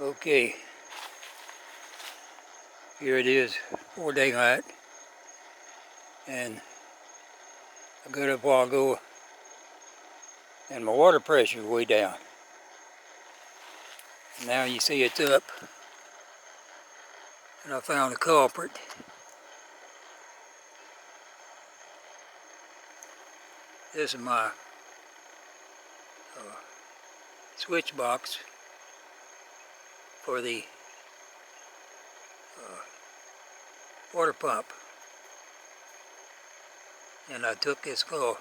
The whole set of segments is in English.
Okay, here it is, 4-day light, and I got up a while ago and my water pressure is way down. Now you see it's up, and I found a culprit. This is my switch box for the water pump, and I took this coil,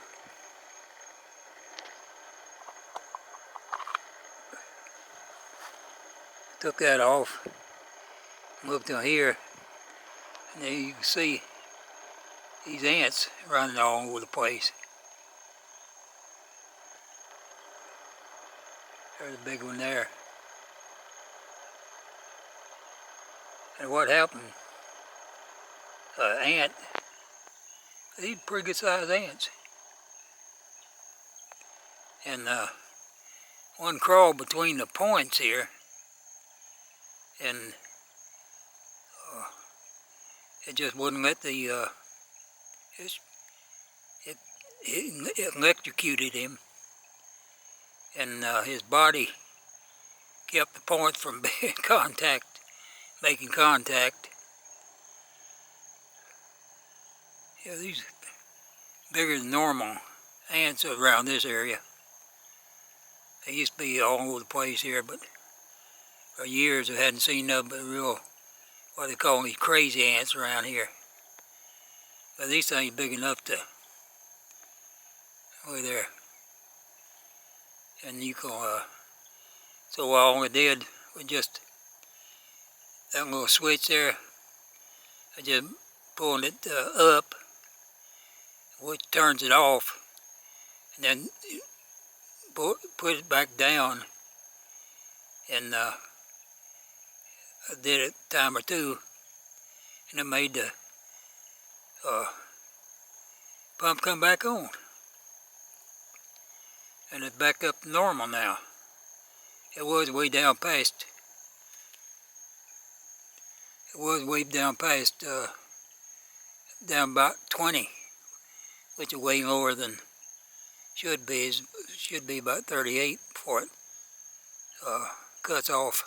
took that off, looked down here, and there you can see these ants running all over the place. There's a big one there. And what happened, ant, these are pretty good sized ants. And one crawled between the points here, and it just wouldn't let the, it electrocuted him, and his body kept the point from making contact. Yeah, these bigger than normal ants around this area. They used to be all over the place here, but for years I hadn't seen nothing but real, what they call these crazy ants around here. But these things big enough to, over there. And you can, so all I did was just, that little switch there, I just pulled it up, which turns it off, and then put it back down, and I did it a time or two, and it made the pump come back on. And it's back up to normal now. It was way down past, down about 20, which is way lower than should be. Should be about 38 before it cuts off.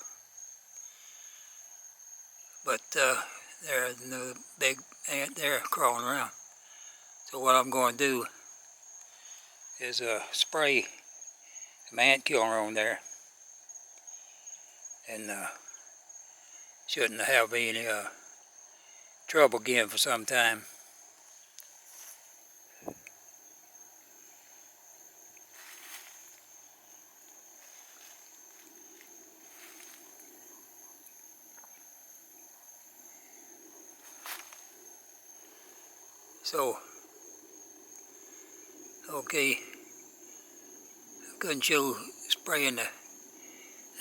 But there's another big ant there crawling around. So what I'm going to do is spray some ant killer on there, and shouldn't have any trouble again for some time. So, okay, I couldn't show spraying the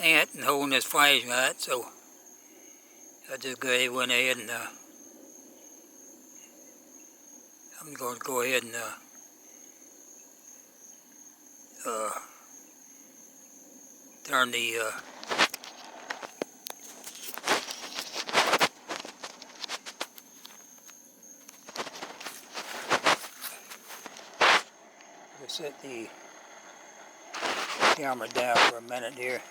ant and holding this flashlight, so I just went ahead and I'm going to go ahead and turn the set the camera down for a minute here.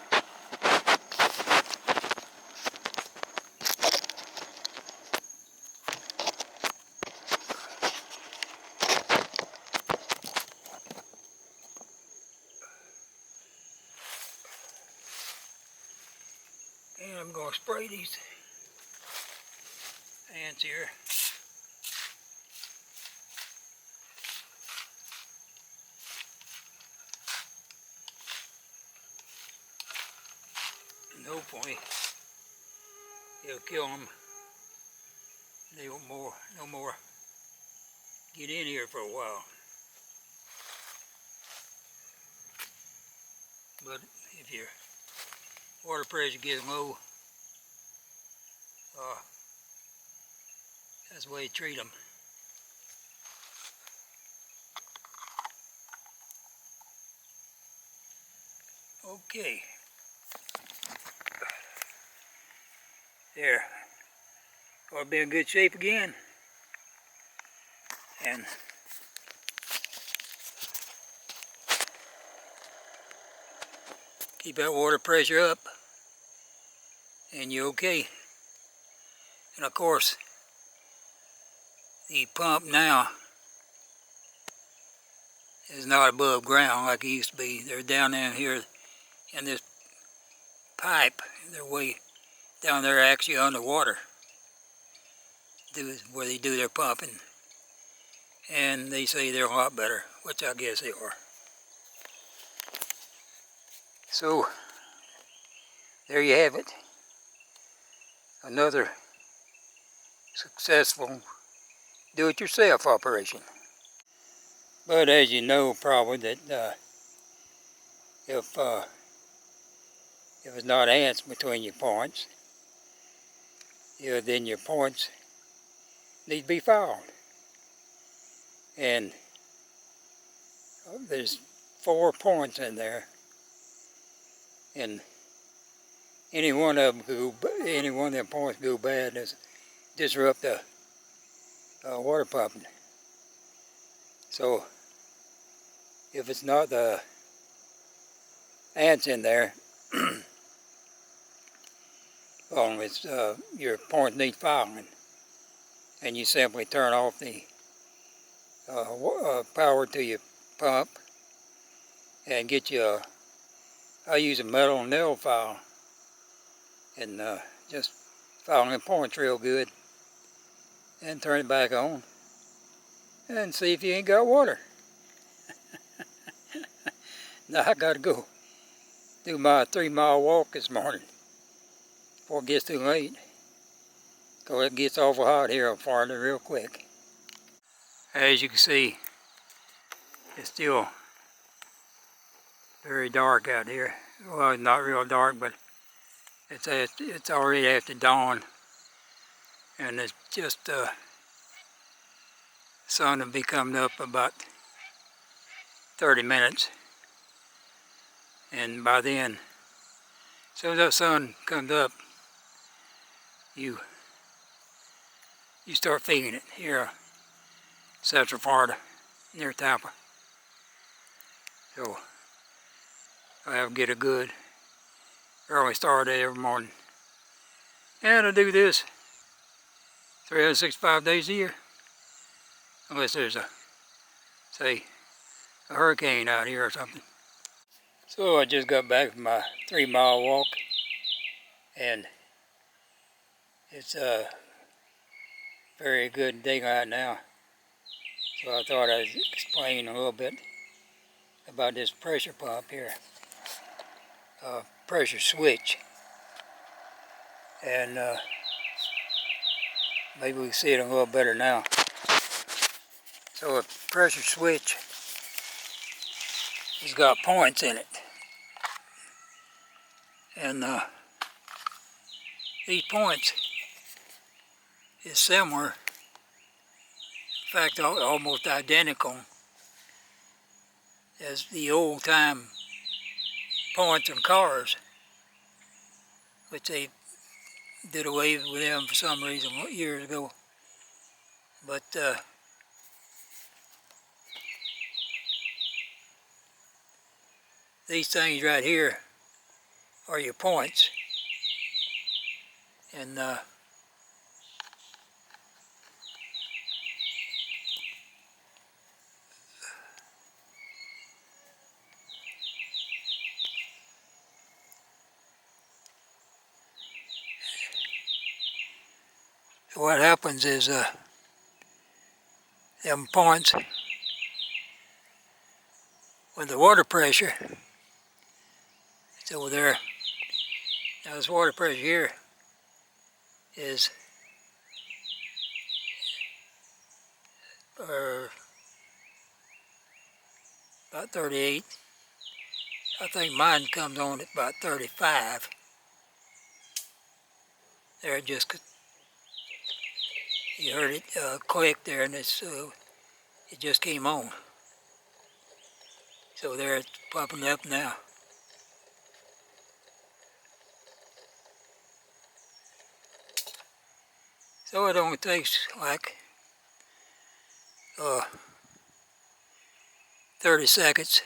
And I'm going to spray these ants here. And hopefully it'll kill them. They won't no more get in here for a while. But if your water pressure gets low, that's the way you treat them. Okay. There. Ought to be in good shape again. And keep that water pressure up and you're okay. And of course, the pump now is not above ground like it used to be. They're down here in this pipe. They're way down there actually underwater where they do their pumping. And they say they're a lot better, which I guess they are. So, there you have it. Another successful do-it-yourself operation. But as you know probably that if it's not ants between your points, then your points need to be filed. And there's 4 points in there, and any one of them points go bad, and disrupt the water pumping. So if it's not the ants in there, well, it's your points need filing, and you simply turn off the power to your pump and get you I use a metal nail file and just file in points real good and turn it back on and see if you ain't got water. Now I gotta go do my 3-mile walk this morning before it gets too late, because it gets awful hot here in Florida real quick. As you can see, it's still very dark out here. Well, not real dark, but it's already after dawn, and it's just sun will be coming up about 30 minutes, and by then, as soon as that sun comes up, you start feeling it here, Central Florida, near Tampa. So I'll get a good early start every morning, and I do this 365 days a year, unless there's a hurricane out here or something. So I just got back from my 3-mile walk, and it's a very good day right now. So I thought I'd explain a little bit about this pressure pump here, pressure switch, and maybe we can see it a little better now. So a pressure switch has got points in it, and these points is similar, in fact almost identical, as the old time points in cars, which they did away with them for some reason years ago. But these things right here are your points, and what happens is them points with the water pressure, it's over there. Now this water pressure here is about 38. I think mine comes on at about 35. There, just you heard it click there, and it just came on. So there, it's pumping up now. So it only takes like 30 seconds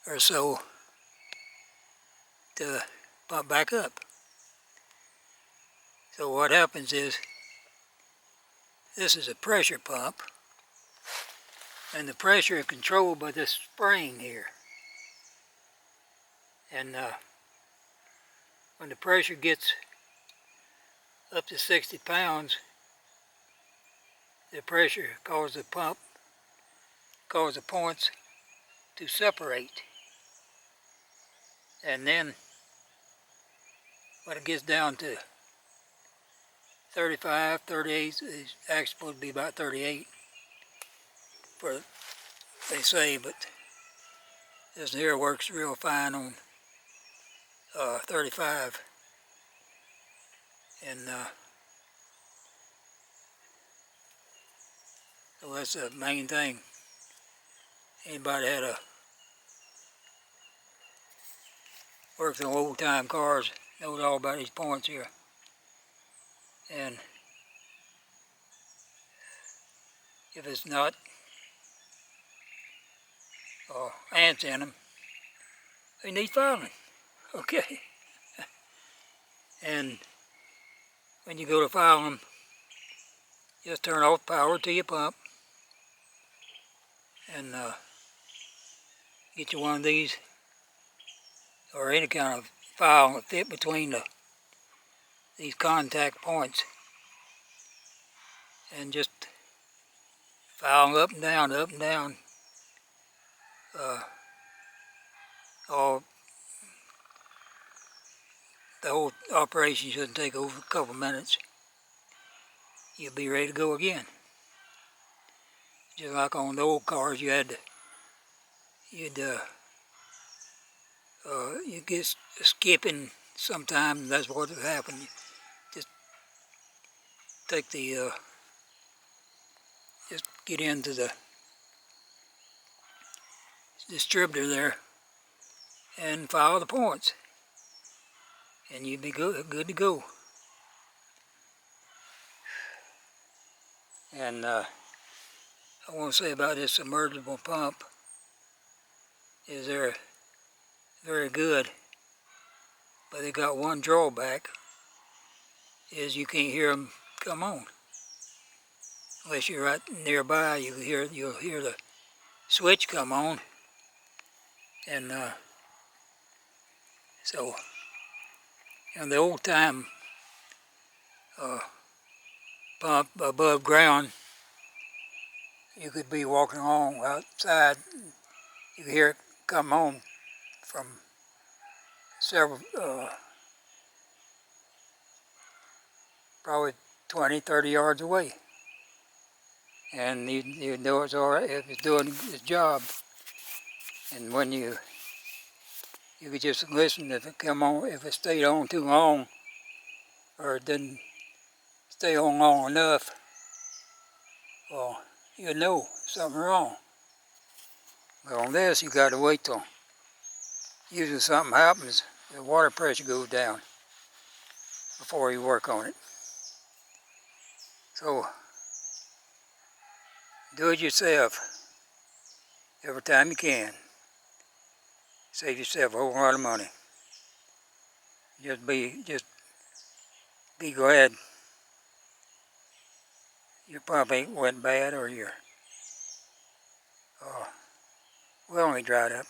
or so to pump back up. So what happens is, this is a pressure pump, and the pressure is controlled by this spring here. And when the pressure gets up to 60 pounds, the pressure causes the pump, causes the points to separate. And then when it gets down to 35, 38, it's actually supposed to be about 38, for they say, but this here works real fine on 35. And so that's the main thing. Anybody had a worked on old time cars knows all about these points here. And if it's not ants in them, they need filing. Okay. And when you go to file them, just turn off power to your pump and get you one of these, or any kind of file that fit between these contact points, and just file up and down, all the whole operation shouldn't take over a couple minutes. You'll be ready to go again. Just like on the old cars, you'd get skipping sometimes. That's what would happen. You just take the just get into the distributor there and file the points, and you'd be good to go. And I want to say about this submersible pump is they're very good, but they got one drawback, is you can't hear them come on. Unless you're right nearby, you'll hear the switch come on. And so in the old time pump above ground, you could be walking along outside, you could hear it come on from several, probably 20, 30 yards away. And you know it's all right if it's doing its job. And when you could just listen if it come on, if it stayed on too long, or it didn't stay on long enough, well, you know something wrong. But on this, you got to wait till usually something happens, the water pressure goes down before you work on it. So do it yourself every time you can. Save yourself a whole lot of money. Just be glad your pump ain't went bad, or your well ain't dried up.